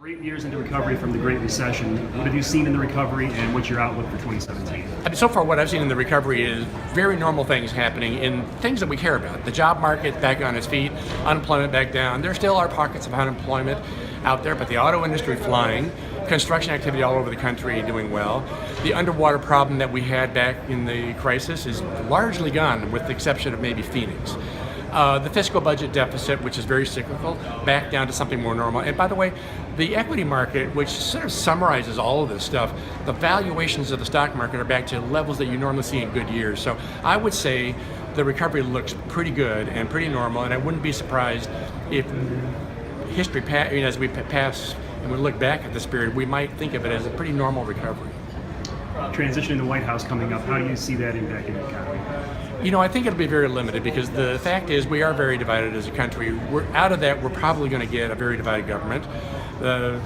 8 years into recovery from the Great Recession. What have you seen in the recovery, and what's your outlook for 2017? So far, what I've seen in the recovery is very normal things happening in things that we care about. The job market back on its feet, unemployment back down. There still are pockets of unemployment out there, but the auto industry flying, construction activity all over the country doing well. The underwater problem that we had back in the crisis is largely gone, with the exception of maybe Phoenix. The fiscal budget deficit, which is very cyclical, back down to something more normal. And by the way, the equity market, which sort of summarizes all of this stuff, the valuations of the stock market are back to levels that you normally see in good years. So I would say the recovery looks pretty good and pretty normal, and I wouldn't be surprised if history, as we pass and we look back at this period, we might think of it as a pretty normal recovery. Transition in the White House coming up, how do you see that impacting the economy? I think it'll be very limited, because the fact is we are very divided as a country. Out of that, we're probably going to get a very divided government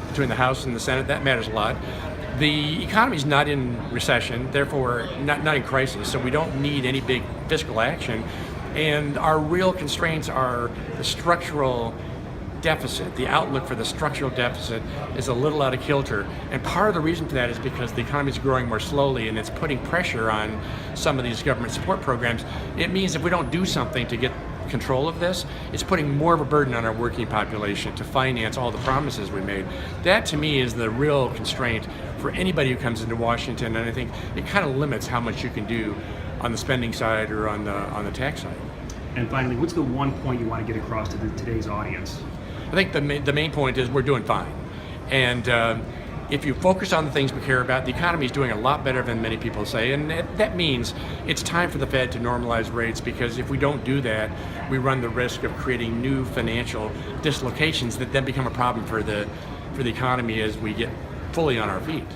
between the House and the Senate. That matters a lot. The economy's not in recession, therefore not in crisis, so we don't need any big fiscal action. And our real constraints are the structural deficit. The outlook for the structural deficit is a little out of kilter, and part of the reason for that is because the economy is growing more slowly and it's putting pressure on some of these government support programs. It means if we don't do something to get control of this, it's putting more of a burden on our working population to finance all the promises we made. That, to me, is the real constraint for anybody who comes into Washington, and I think it kind of limits how much you can do on the spending side or on the tax side. And finally, what's the one point you want to get across to today's audience? I think the main point is we're doing fine. And if you focus on the things we care about, the economy is doing a lot better than many people say. And that means it's time for the Fed to normalize rates, because if we don't do that, we run the risk of creating new financial dislocations that then become a problem for the economy as we get fully on our feet.